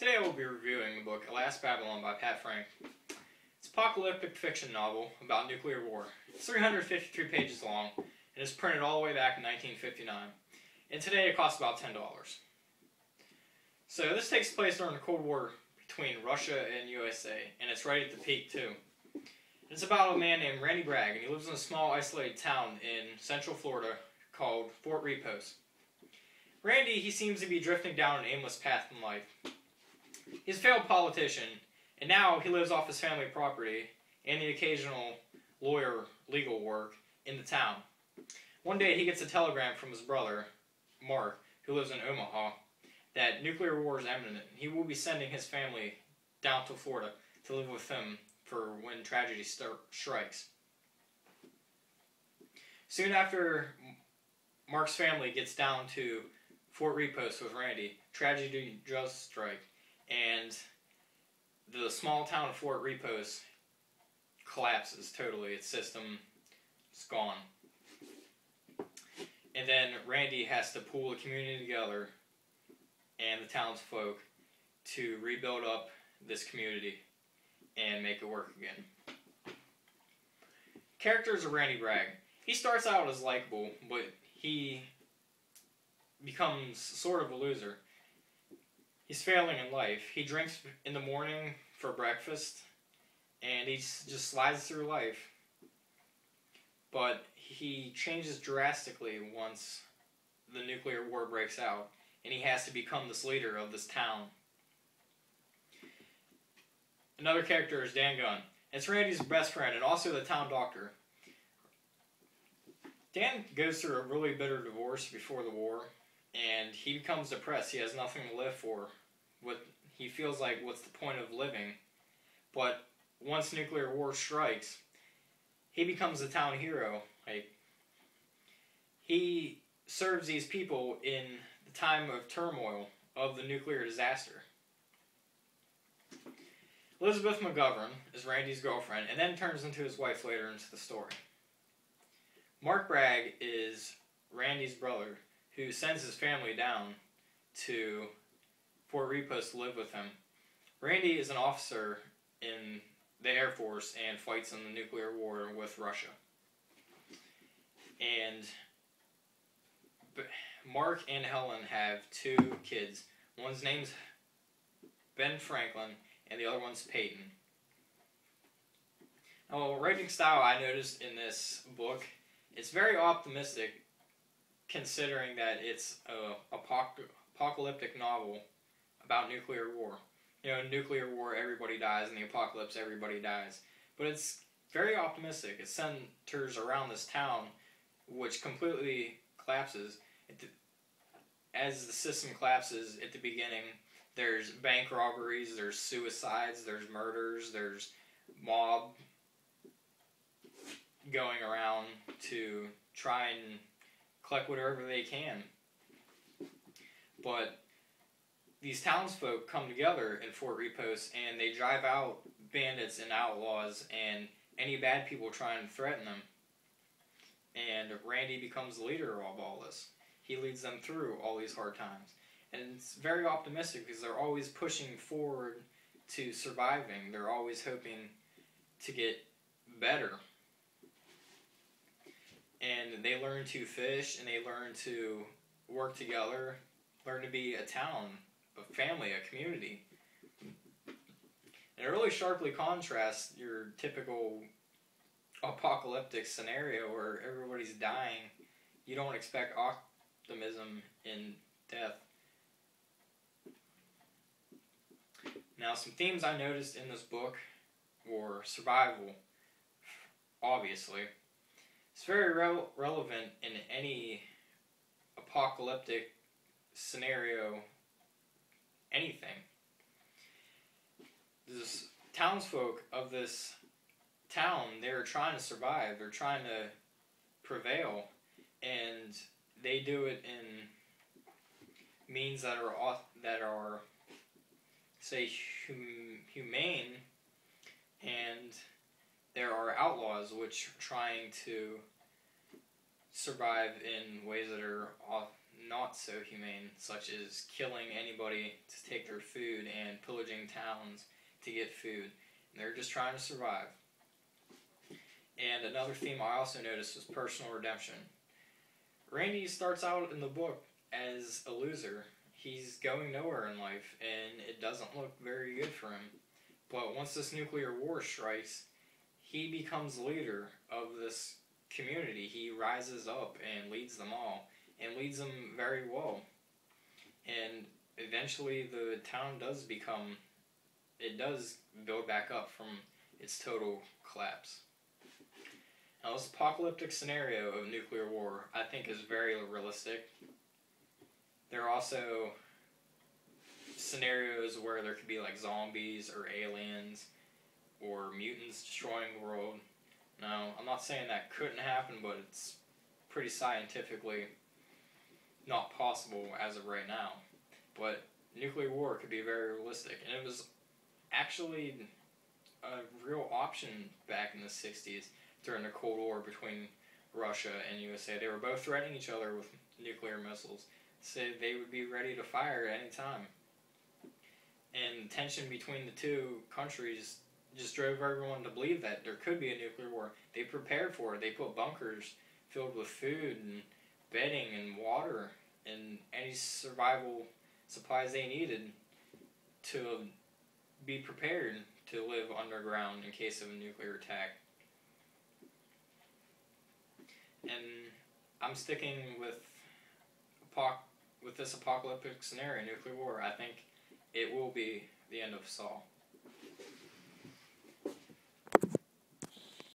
Today I will be reviewing the book Alas, Babylon by Pat Frank. It's an apocalyptic fiction novel about nuclear war. It's 353 pages long and is printed all the way back in 1959. And today it costs about $10. So this takes place during the Cold War between Russia and USA, and it's right at the peak too. It's about a man named Randy Bragg, and he lives in a small isolated town in central Florida called Fort Repose. Randy, he seems to be drifting down an aimless path in life. He's a failed politician, and now he lives off his family property and the occasional legal work in the town. One day he gets a telegram from his brother, Mark, who lives in Omaha, that nuclear war is imminent. He will be sending his family down to Florida to live with him for when tragedy strikes. Soon after Mark's family gets down to Fort Repose with Randy, tragedy does strike, and the small town of Fort Repose collapses totally. Its system is gone. And then Randy has to pull the community together and the townsfolk to rebuild up this community and make it work again. Characters of Randy Bragg. He starts out as likable, but he becomes sort of a loser. He's failing in life. He drinks in the morning for breakfast, and he just slides through life. But he changes drastically once the nuclear war breaks out, and he has to become this leader of this town. Another character is Dan Gunn. It's Randy's best friend and also the town doctor. Dan goes through a really bitter divorce before the war, and he becomes depressed. He has nothing to live for. He feels like, what's the point of living? But once nuclear war strikes, he becomes a town hero. He serves these people in the time of turmoil of the nuclear disaster. Elizabeth McGovern is Randy's girlfriend and then turns into his wife later into the story. Mark Bragg is Randy's brother who sends his family down to Fort Repose to live with him. Randy is an officer in the Air Force and fights in the nuclear war with Russia. And Mark and Helen have two kids. One's name's Ben Franklin and the other one's Peyton. Now, writing style I noticed in this book, it's very optimistic considering that it's an apocalyptic novel about nuclear war. You know, in nuclear war, everybody dies. In the apocalypse, everybody dies. But it's very optimistic. It centers around this town, which completely collapses. As the system collapses at the beginning, there's bank robberies, there's suicides, there's murders, there's mob going around to try and collect whatever they can. But these townsfolk come together in Fort Repose and they drive out bandits and outlaws and any bad people trying to threaten them. And Randy becomes the leader of all this. He leads them through all these hard times. And it's very optimistic because they're always pushing forward to surviving. They're always hoping to get better. And they learn to fish and they learn to work together, learn to be a town, a family, a community. And it really sharply contrasts your typical apocalyptic scenario where everybody's dying. You don't expect optimism in death. Now, some themes I noticed in this book were survival, obviously. It's very relevant in any apocalyptic scenario, anything. This townsfolk of this town, they're trying to survive, they're trying to prevail, and they do it in means that are say humane, and there are outlaws which are trying to survive in ways that are not so humane, such as killing anybody to take their food and pillaging towns to get food. And they're just trying to survive. And another theme I also noticed was personal redemption. Randy starts out in the book as a loser. He's going nowhere in life, and it doesn't look very good for him. But once this nuclear war strikes, he becomes leader of this community. He rises up and leads them all, and leads them very well. And eventually the town does build back up from its total collapse. Now, this apocalyptic scenario of nuclear war, I think, is very realistic. There are also scenarios where there could be like zombies or aliens or mutants destroying the world. Now, I'm not saying that couldn't happen, but it's pretty scientifically not possible as of right now. But nuclear war could be very realistic, and it was actually a real option back in the 60s during the Cold War between Russia and USA. They were both threatening each other with nuclear missiles. Said they would be ready to fire at any time. And tension between the two countries just drove everyone to believe that there could be a nuclear war. They prepared for it. They put bunkers filled with food and bedding and water and any survival supplies they needed to be prepared to live underground in case of a nuclear attack. And I'm sticking with this apocalyptic scenario, nuclear war. I think it will be the end of us all.